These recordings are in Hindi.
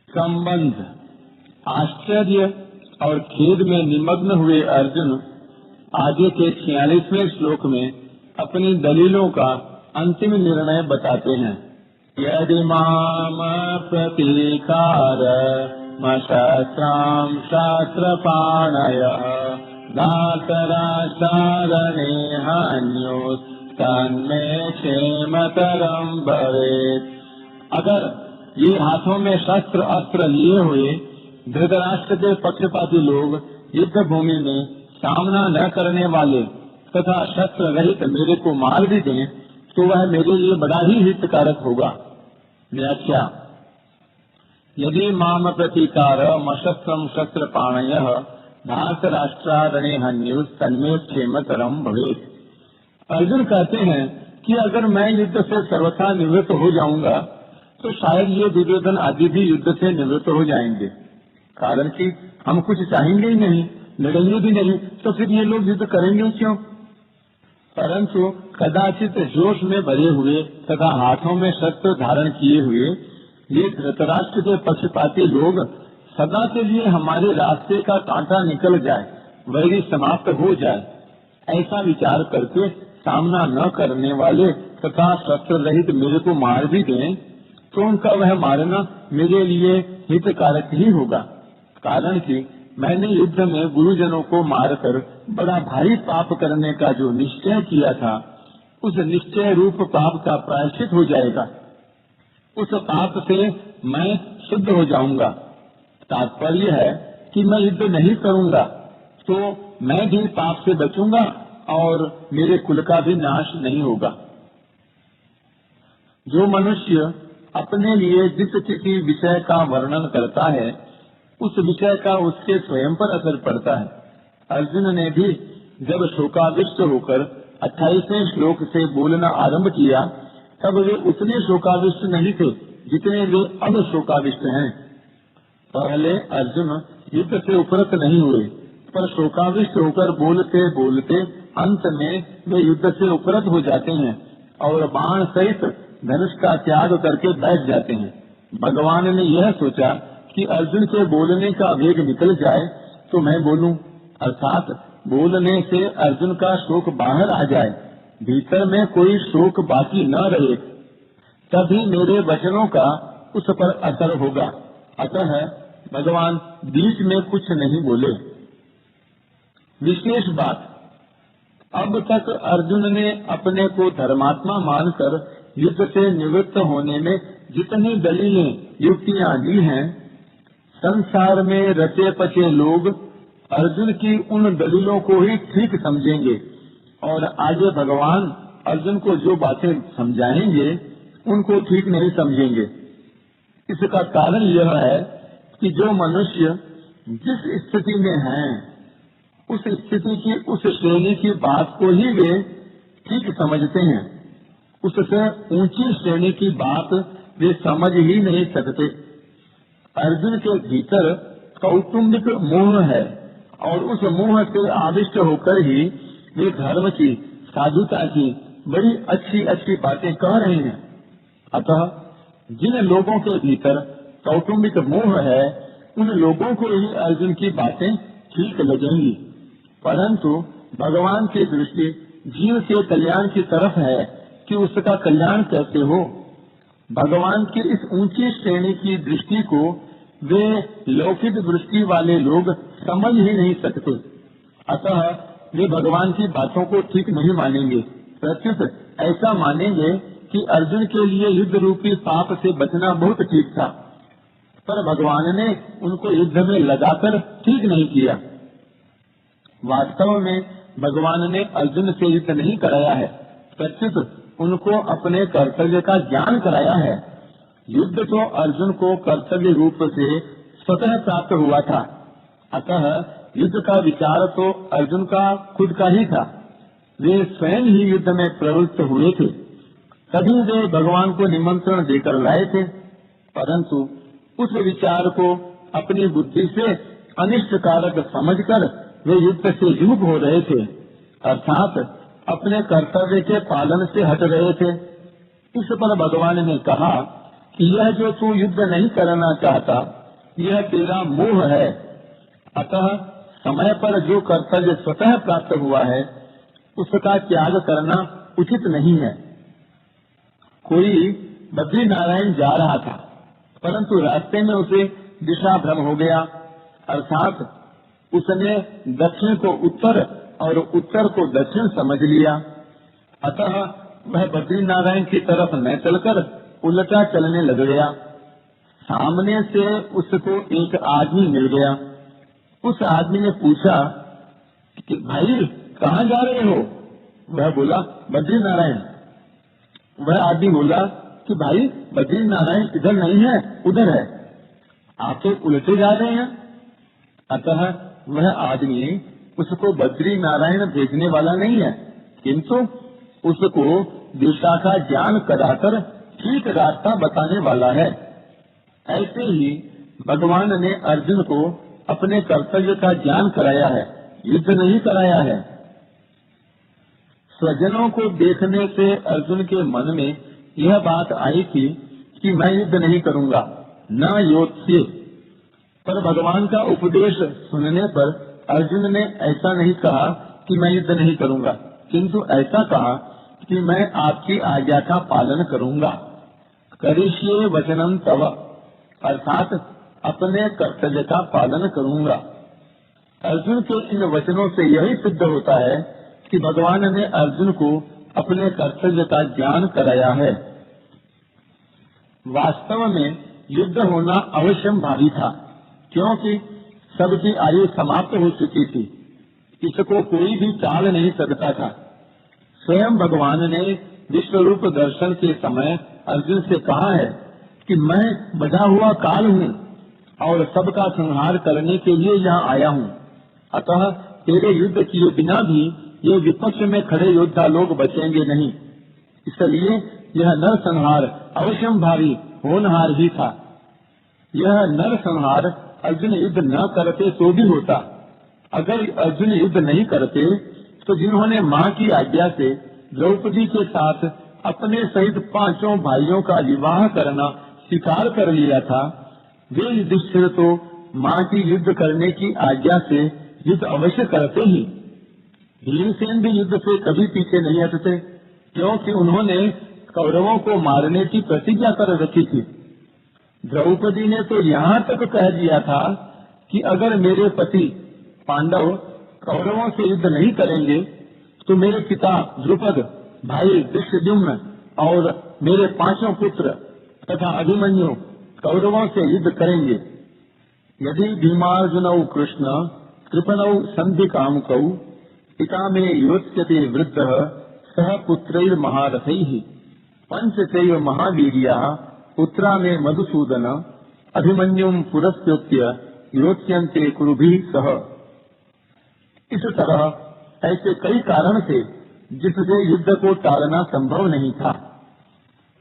संबंध। आश्चर्य और खेद में निमग्न हुए अर्जुन आगे के 46वें श्लोक में अपनी दलीलों का अंतिम निर्णय बताते हैं। यदि माम प्रतीकार शस्त्रां शास्त्रपाणय दातराचारणे हन्योस् तन्मे क्षेमतरं भवेत्। अगर ये हाथों में शस्त्र अस्त्र लिए हुए धृतराष्ट्र के पक्षपाती लोग युद्ध भूमि में सामना न करने वाले तथा शस्त्र रहित मेरे को मार भी दें तो वह मेरे लिए बड़ा ही हितकारक होगा। व्याख्या। यदि माम प्रतीकार मशस्त्रम शस्त्र पाणय धातराष्ट्रारणे हन्युस् तन्मे क्षेमतरम भवेत्। अर्जुन कहते हैं कि अगर मैं युद्ध से सर्वथा निवृत्त हो जाऊंगा तो शायद ये दुर्योधन आदि भी युद्ध से निवृत्त हो जाएंगे, कारण कि हम कुछ चाहेंगे ही नहीं, लड़ेंगे भी नहीं, तो फिर ये लोग युद्ध करेंगे क्यों। परंतु कदाचित जोश में भरे हुए तथा हाथों में शस्त्र धारण किए हुए ये धृतराष्ट्र के पक्षपाती लोग सदा के लिए हमारे रास्ते का कांटा निकल जाए, वैरी समाप्त हो जाए, ऐसा विचार करके सामना न करने वाले तथा शस्त्र रहित मेरे को मार भी दें तो उनका वह मारना मेरे लिए हितकारक ही होगा, कारण कि मैंने युद्ध में गुरुजनों को मारकर बड़ा भारी पाप करने का जो निश्चय किया था उस निश्चय रूप पाप का प्रायश्चित हो जाएगा। उस पाप से मैं शुद्ध हो जाऊंगा। तात्पर्य है कि मैं युद्ध नहीं करूंगा तो मैं भी पाप से बचूंगा और मेरे कुल का भी नाश नहीं होगा। जो मनुष्य अपने लिए जिस किसी विषय का वर्णन करता है उस विषय का उसके स्वयं पर असर पड़ता है। अर्जुन ने भी जब शोकाविष्ट होकर 28वें श्लोक से बोलना आरंभ किया तब वे उतने शोकाविष्ट नहीं थे जितने वे अब शोकाविष्ट हैं। पहले अर्जुन युद्ध से उपरत नहीं हुए, पर शोकाविष्ट होकर बोलते बोलते अंत में वे युद्ध से उपरत हो जाते हैं और बाण सहित धनुष का त्याग करके बैठ जाते हैं। भगवान ने यह सोचा कि अर्जुन के बोलने का वेग निकल जाए तो मैं बोलूं, अर्थात बोलने से अर्जुन का शोक बाहर आ जाए, भीतर में कोई शोक बाकी न रहे, तभी मेरे वचनों का उस पर असर होगा। अतः भगवान बीच में कुछ नहीं बोले। विशेष बात, अब तक अर्जुन ने अपने को धर्मात्मा मानकर युद्ध से निवृत्त होने में जितनी दलीलें युक्तियां दी हैं, संसार में रचे पचे लोग अर्जुन की उन दलीलों को ही ठीक समझेंगे और आगे भगवान अर्जुन को जो बातें समझाएंगे उनको ठीक नहीं समझेंगे। इसका कारण यह है कि जो मनुष्य जिस स्थिति में हैं, उस स्थिति की उस श्रेणी की बात को ही वे ठीक समझते हैं, उससे ऊंची श्रेणी की बात वे समझ ही नहीं सकते। अर्जुन के भीतर कौटुंबिक मोह है और उस मोह से आविष्ट होकर ही वे धर्म की, साधुता की बड़ी अच्छी अच्छी बातें कह रहे हैं। अतः जिन लोगों के भीतर कौटुंबिक मोह है उन लोगों को ही अर्जुन की बातें ठीक लगेंगी, परंतु भगवान की दृष्टि जीव के कल्याण की तरफ है कि उसका कल्याण कैसे हो। भगवान की इस ऊंची श्रेणी की दृष्टि को वे लौकिक दृष्टि वाले लोग समझ ही नहीं सकते। अतः वे भगवान की बातों को ठीक नहीं मानेंगे, प्रत्युत ऐसा मानेंगे कि अर्जुन के लिए युद्ध रूपी पाप से बचना बहुत ठीक था, पर भगवान ने उनको युद्ध में लगाकर ठीक नहीं किया। वास्तव में भगवान ने अर्जुन से युद्ध नहीं कराया है, प्रत्युत उनको अपने कर्तव्य का ज्ञान कराया है। युद्ध तो अर्जुन को कर्तव्य रूप से स्वतः प्राप्त हुआ था, अतः युद्ध का विचार तो अर्जुन का खुद का ही था। वे स्वयं ही युद्ध में प्रवृत्त हुए थे, तभी वे भगवान को निमंत्रण देकर लाए थे, परंतु उस विचार को अपनी बुद्धि से अनिष्टकारक समझकर वे युद्ध से विमुख हो रहे थे, अर्थात अपने कर्तव्य के पालन से हट रहे थे। इस पर भगवान ने कहा कि यह जो तू युद्ध नहीं करना चाहता यह तेरा मोह है। अतः समय पर जो कर्तव्य स्वतः प्राप्त हुआ है उसका त्याग करना उचित नहीं है। कोई बद्री नारायण जा रहा था, परंतु रास्ते में उसे दिशा भ्रम हो गया, अर्थात उसने दक्षिण को उत्तर और उत्तर को दक्षिण समझ लिया। अतः वह बद्री नारायण की तरफ न चलकर उल्टा चलने लग गया। सामने से उसको एक आदमी मिल गया। उस आदमी ने पूछा कि भाई कहाँ जा रहे हो? वह बोला बद्री नारायण। वह आदमी बोला कि भाई बद्री नारायण इधर नहीं है, उधर है, आप तो उल्टे जा रहे हैं। अतः वह आदमी उसको बद्री नारायण भेजने वाला नहीं है, किंतु उसको दिशा का ज्ञान कराकर ठीक रास्ता बताने वाला है। ऐसे ही भगवान ने अर्जुन को अपने कर्तव्य का ज्ञान कराया है, युद्ध नहीं कराया है। स्वजनों को देखने से अर्जुन के मन में यह बात आई थी कि मैं युद्ध नहीं करूंगा, न योत्स्य। पर भगवान का उपदेश सुनने पर अर्जुन ने ऐसा नहीं कहा कि मैं युद्ध नहीं करूंगा, किंतु ऐसा कहा कि मैं आपकी आज्ञा का पालन करूंगा। करिष्ये वचनम तव, अर्थात अपने कर्तव्य का पालन करूंगा। अर्जुन के इन वचनों से यही सिद्ध होता है कि भगवान ने अर्जुन को अपने कर्तव्य का ज्ञान कराया है। वास्तव में युद्ध होना अवश्यंभावी था, क्योंकि सबकी आयु समाप्त हो चुकी थी। इसको कोई भी टाल नहीं सकता था। स्वयं भगवान ने विश्व रूप दर्शन के समय अर्जुन से कहा है कि मैं बधा हुआ काल हूँ और सबका संहार करने के लिए यहाँ आया हूँ। अतः तेरे युद्ध किए बिना भी ये विपक्ष में खड़े योद्धा लोग बचेंगे नहीं। इसलिए यह नर संहार अवश्यंभावी होनहार ही था। यह नर संहार अर्जुन युद्ध न करते तो भी होता। अगर अर्जुन युद्ध नहीं करते तो जिन्होंने माँ की आज्ञा से द्रौपदी के साथ अपने सहित 5 भाइयों का विवाह करना स्वीकार कर लिया था, वे युधिष्ठिर तो माँ की युद्ध करने की आज्ञा से युद्ध अवश्य करते ही। भीमसेन भी युद्ध से कभी पीछे नहीं हटते, क्योंकि उन्होंने कौरवों को मारने की प्रतिज्ञा कर रखी थी। द्रौपदी ने तो यहाँ तक कह दिया था कि अगर मेरे पति पांडव कौरवों से युद्ध नहीं करेंगे तो मेरे पिता द्रुपद, भाई धृष्टद्युम्न और मेरे 5 पुत्र तथा अभिमन्यु कौरवों से युद्ध करेंगे। यदि भीमार्जुनौ कृष्ण कृपणौ संधि कामुकौ पिता में योत्स्यते वृद्धः सह पुत्रैर महारथैः 5 चैव महावीर्याः पुत्रा में मधुसूदन अभिमन्युम पुरस्कृत्य योत्स्यन्ते कुरुभिः सह। इस तरह ऐसे कई कारण थे जिससे युद्ध को टालना संभव नहीं था।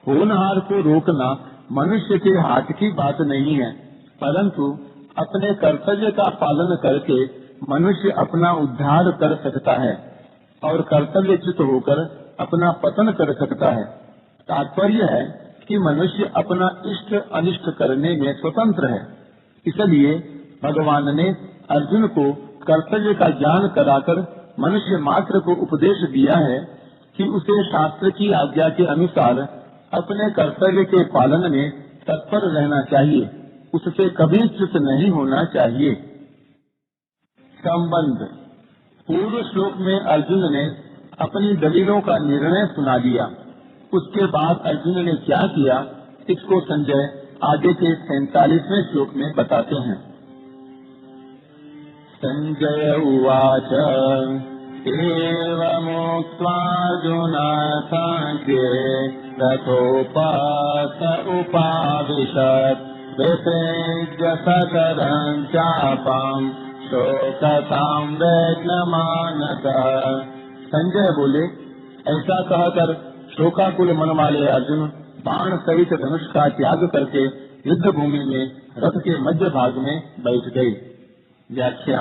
होनहार को रोकना मनुष्य के हाथ की बात नहीं है, परंतु अपने कर्तव्य का पालन करके मनुष्य अपना उद्धार कर सकता है और कर्तव्यच्युत होकर अपना पतन कर सकता है। तात्पर्य है कि मनुष्य अपना इष्ट अनिष्ट करने में स्वतंत्र है। इसलिए भगवान ने अर्जुन को कर्तव्य का ज्ञान कराकर मनुष्य मात्र को उपदेश दिया है कि उसे शास्त्र की आज्ञा के अनुसार अपने कर्तव्य के पालन में तत्पर रहना चाहिए, उससे कभी च्युत नहीं होना चाहिए। संबंध। पूर्व श्लोक में अर्जुन ने अपनी दलीलों का निर्णय सुना दिया। उसके बाद अर्जुन ने क्या किया, इसको संजय आगे के 47वें श्लोक में बताते हैं। संजय उवाच एवमुक्त्वार्जुन सांख्ये तथोपास उपाविशत् विसृज्य सकलं चापं शोकतां वेगमानसः। संजय बोले, ऐसा कहकर शोकाकुल मन वाले अर्जुन बाण सहित धनुष का त्याग करके युद्ध भूमि में रथ के मध्य भाग में बैठ गए। व्याख्या।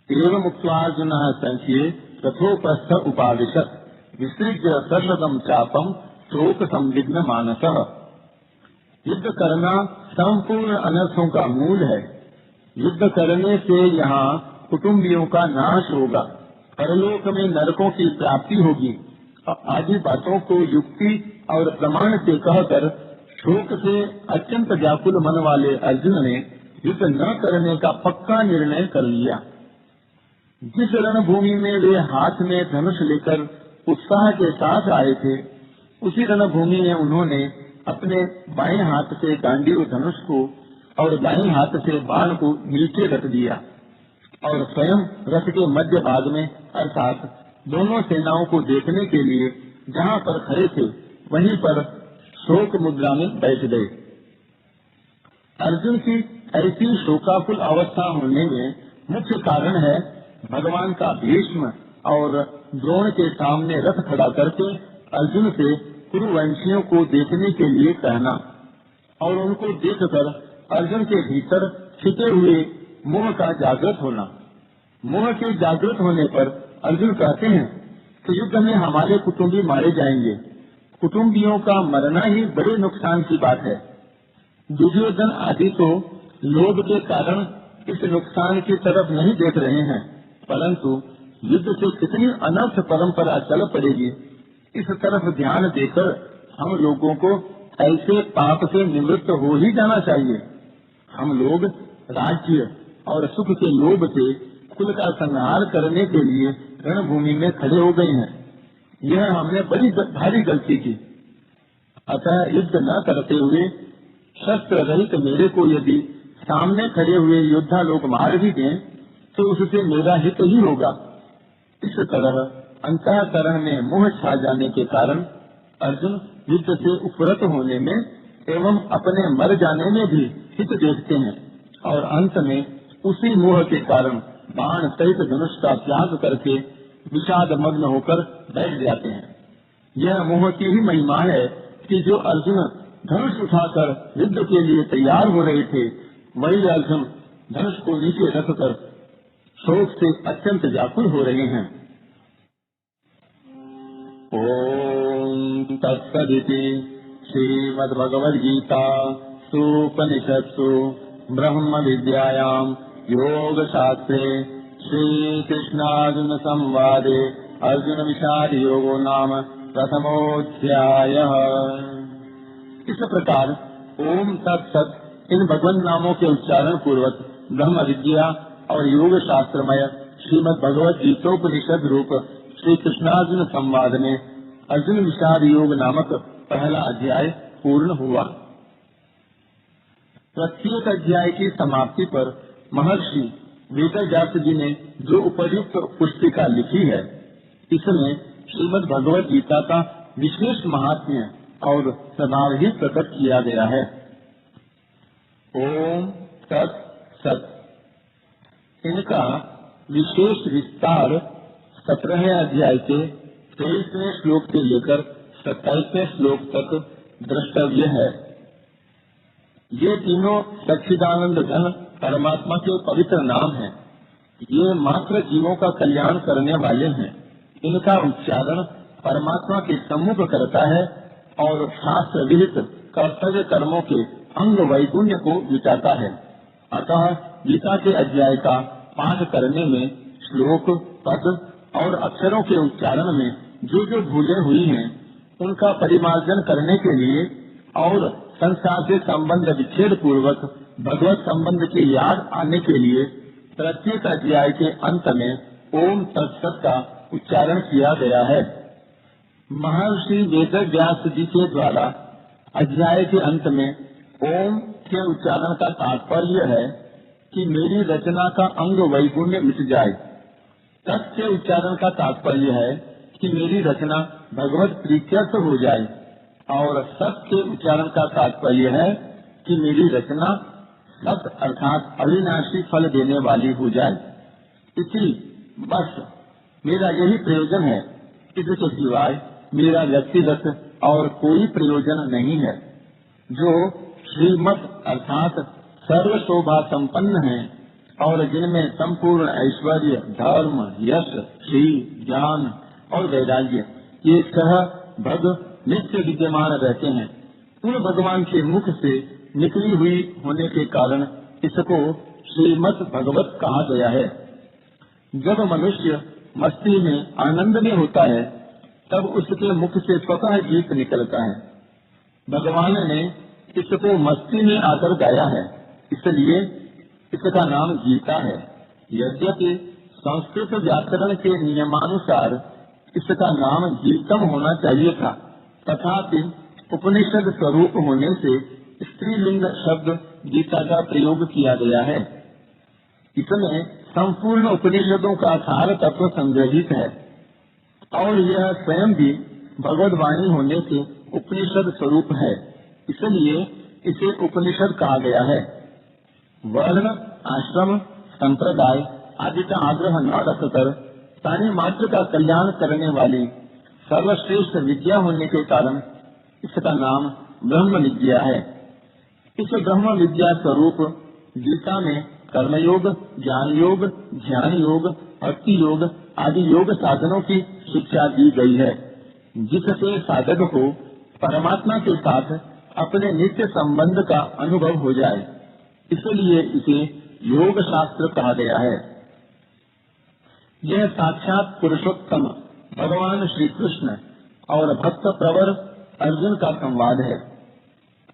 एवं मुक्त्वार्जुन संख्ये तथोपस्थ उपाविशत् विसृज्य सकलं चापं शोक संविघ्न मानसः। युद्ध करना संपूर्ण अनर्थों का मूल है। युद्ध करने से यहाँ कुटुंबियों का नाश होगा, परलोक में नरकों की प्राप्ति होगी आदि बातों को युक्ति और प्रमाण से कहकर शोक से अत्यंत व्याकुल मन वाले अर्जुन ने युद्ध न करने का पक्का निर्णय कर लिया। जिस रणभूमि में वे हाथ में धनुष लेकर उत्साह के साथ आए थे, उसी रणभूमि में उन्होंने अपने बाएं हाथ से गांडीव धनुष को और दाएं हाथ से बाण को नीचे रख दिया और स्वयं रथ के मध्य भाग में अर्थात दोनों सेनाओं को देखने के लिए जहाँ पर खड़े थे वहीं पर शोक मुद्रा में बैठ गए। अर्जुन की ऐसी शोकाकुल अवस्था होने में मुख्य कारण है भगवान का भीष्म और द्रोण के सामने रथ खड़ा करके अर्जुन से कुरुवंशियों को देखने के लिए कहना और उनको देखकर अर्जुन के भीतर छिपे हुए मोह का जागृत होना। मोह के जागृत होने पर अर्जुन कहते हैं कि युद्ध में हमारे कुटुंबी मारे जाएंगे। कुटुंबियों का मरना ही बड़े नुकसान की बात है। दुर्योधन आदि तो लोभ के कारण इस नुकसान की तरफ नहीं देख रहे हैं, परंतु युद्ध से कितनी अनर्थ परंपरा चल पड़ेगी इस तरफ ध्यान देकर हम लोगों को ऐसे पाप से निवृत्त हो ही जाना चाहिए। हम लोग राज्य और सुख के लोभ से कुल का संहार करने के लिए रणभूमि में खड़े हो गए हैं। यह हमने बड़ी भारी गलती की। अतः युद्ध न करते हुए शस्त्र रहित मेरे को यदि सामने खड़े हुए योद्धा लोग मार भी दें तो उससे मेरा हित ही होगा। इस तरह अंतःकरण में मोह छा जाने के कारण अर्जुन युद्ध से उपरत होने में एवं अपने मर जाने में भी हित देखते हैं और अंत में उसी मोह के कारण बाण सहित धनुष का त्याग करके विषाद मग्न होकर बैठ जाते हैं। यह मोह की ही महिमा है कि जो अर्जुन धनुष उठाकर युद्ध के लिए तैयार हो रहे थे, वही अर्जुन धनुष को नीचे रखकर शोक से अत्यंत व्याकुल हो रहे हैं। ओम तत्सदिति श्रीमद्भगवद्गीता सूपनिषत्सु ब्रह्म विद्यायां योग शास्त्रे श्री कृष्णार्जुन संवादे अर्जुन विषाद योगो नाम प्रथमोऽध्यायः। इस प्रकार ओम तत्सत इन भगवान नामों के उच्चारण पूर्वक ब्रह्म विद्या और योग शास्त्रमय श्रीमद् भगवद गीतोपनिषद रूप श्री कृष्णार्जुन संवाद में अर्जुन विषाद योग नामक पहला अध्याय पूर्ण हुआ। प्रत्येक अध्याय की समाप्ति पर महर्षि वेदव्यास जी ने जो उपर्युक्त पुस्तिका लिखी है, इसमें श्रीमद् भगवद गीता का विशेष महात्म्य और स्वभाव ही प्रकट किया गया है। ओम तत् सत इनका विशेष विस्तार 17वें अध्याय के 23वें श्लोक से लेकर 27वें श्लोक तक द्रष्टव्य है। ये तीनों सच्चिदानंद घन परमात्मा के पवित्र नाम हैं। ये मात्र जीवों का कल्याण करने वाले हैं। इनका उच्चारण परमात्मा के सम्मुख करता है और शास्त्र विहित कर्तव्य कर्मों के अंग वैगुण्य को मिटाता है। अतः गीता के अध्याय का पाठ करने में श्लोक, पद और अक्षरों के उच्चारण में जो जो भूलें हुई हैं, उनका परिमार्जन करने के लिए और संसार से संबंध विच्छेद पूर्वक भगवत संबंध की याद आने के लिए प्रत्येक अध्याय के अंत में ओम तत्सत का उच्चारण किया गया है। महर्षि वेदव्यास जी के द्वारा अध्याय के अंत में ओम के उच्चारण का तात्पर्य है कि मेरी रचना का अंग वैगुण्य मिट जाए। तत् के उच्चारण का तात्पर्य है कि मेरी रचना भगवत प्रीत्यर्थ हो जाए और सत के उच्चारण का तात्पर्य है कि मेरी रचना सत अर्थात अविनाशी फल देने वाली हो जाए। इसी बस मेरा यही प्रयोजन है। इसके सिवाय मेरा व्यक्तिगत और कोई प्रयोजन नहीं है। जो श्रीमत अर्थात सर्व शोभा संपन्न है और जिनमें संपूर्ण ऐश्वर्य, धर्म, यश, श्री, ज्ञान और वैराग्य ये सह भग नित्य विद्यमान रहते हैं, उन भगवान के मुख से निकली हुई होने के कारण इसको श्रीमद् भगवत कहा गया है। जब मनुष्य मस्ती में आनंद में होता है तब उसके मुख से स्वतः गीत निकलता है। भगवान ने इसको मस्ती में आकर गाया है, इसलिए इसका नाम गीता है। यद्यपि संस्कृत व्याकरण के नियमानुसार इसका नाम गीतम होना चाहिए था, तथापि उपनिषद स्वरूप होने से स्त्रीलिंग शब्द गीता का प्रयोग किया गया है। इसमें संपूर्ण उपनिषदों का सार तत्व संग्रहित है और यह स्वयं भी भगवद वाणी होने से उपनिषद स्वरूप है, इसलिए इसे उपनिषद कहा गया है। वर्ण, आश्रम, संप्रदाय आदि का आग्रह न रखकर प्राणी मात्र का कल्याण करने वाली सर्वश्रेष्ठ विद्या होने के कारण इसका नाम ब्रह्म विद्या है। इस ब्रह्म विद्या स्वरूप गीता में कर्मयोग, ज्ञान योग, ध्यान योग, भक्ति योग आदि योग साधनों की शिक्षा दी गई है, जिससे साधक को परमात्मा के साथ अपने नित्य संबंध का अनुभव हो जाए। इसलिए इसे योग शास्त्र कहा गया है। यह साक्षात पुरुषोत्तम भगवान श्री कृष्ण और भक्त प्रवर अर्जुन का संवाद है।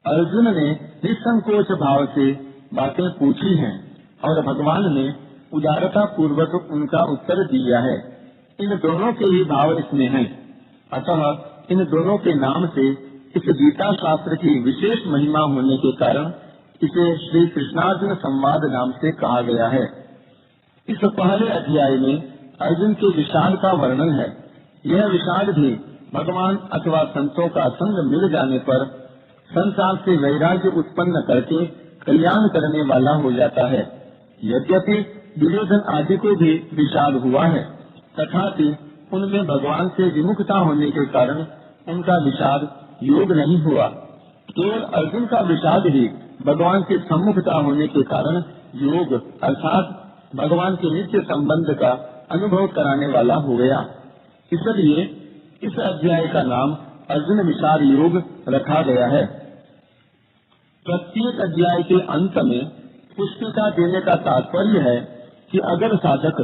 अर्जुन ने निसंकोच भाव से बातें पूछी हैं और भगवान ने उदारता पूर्वक उनका उत्तर दिया है। इन दोनों के ही भाव इसमें हैं। अतः इन दोनों के नाम से इस गीता शास्त्र की विशेष महिमा होने के कारण इसे श्री कृष्णार्जुन संवाद नाम से कहा गया है। इस पहले अध्याय में अर्जुन के विषाद का वर्णन है। यह विषाद भी भगवान अथवा संतों का संग मिल जाने पर संसार से वैराग्य उत्पन्न करके कल्याण करने वाला हो जाता है। यद्यपि दुर्योधन आदि को भी विषाद हुआ है, तथापि उनमें भगवान से विमुखता होने के कारण उनका विषाद योग नहीं हुआ। केवल अर्जुन का विषाद ही भगवान की सम्मुखता होने के कारण योग अर्थात भगवान के नित्य संबंध का अनुभव कराने वाला हो गया। इसलिए इस अध्याय का नाम अर्जुन विषाद योग रखा गया है। प्रत्येक अध्याय के अंत में पुष्पिका देने का तात्पर्य है कि अगर साधक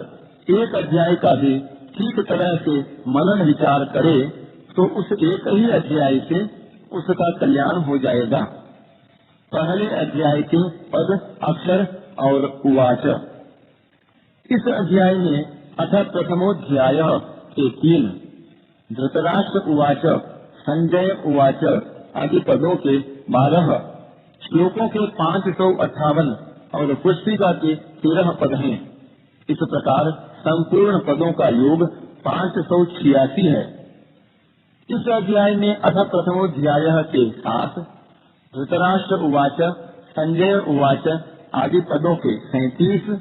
एक अध्याय का भी ठीक तरह से मनन विचार करे तो उस एक ही अध्याय से उसका कल्याण हो जाएगा। पहले अध्याय के पद, अक्षर और उवाच। इस अध्याय में अथ प्रथमोध्याय के 3, धृतराष्ट्र उवाच, संजय उवाच आदि पदों के 12, श्लोकों के 558 और पुष्पिका के 13 पद हैं। इस प्रकार संपूर्ण पदों का योग 586 है। इस अध्याय में अथ प्रथमोध्याय के 7, धृतराष्ट्र उवाच, संजय उवाच आदि पदों के 37,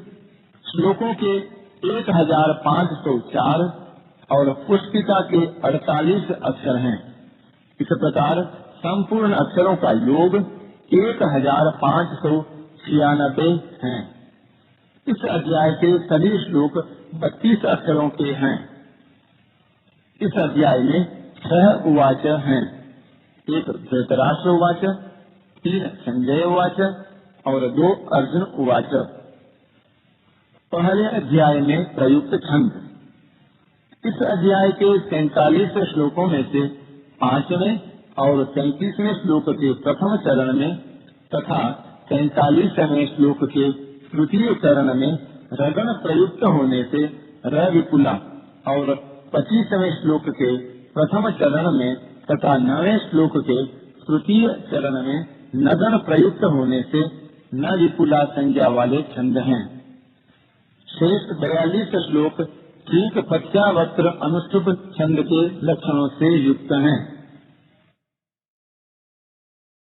श्लोकों के 1504 और पुष्पिका के 48 अक्षर हैं। इस प्रकार संपूर्ण अक्षरों का योग 1596 हैं। इस अध्याय के सभी श्लोक 32 अक्षरों के हैं। इस अध्याय में 6 उवाच हैं। 1 धृतराष्ट्र उवाच, 3 संजय उवाच और 2 अर्जुन उवाच। पहले अध्याय में प्रयुक्त छंद। इस अध्याय के 43 श्लोकों में से 5वें और 33वें श्लोक के प्रथम चरण में तथा 43वें श्लोक के तृतीय चरण में रगण प्रयुक्त होने से र विपुला और 25वें श्लोक के प्रथम चरण में तथा 9वें श्लोक के तृतीय चरण में नगण प्रयुक्त होने से न विपुला संज्ञा वाले छंद हैं। शेष 42 श्लोक ठीक पत्यावक्त्र अनुष्टुप छंद के लक्षणों से युक्त हैं।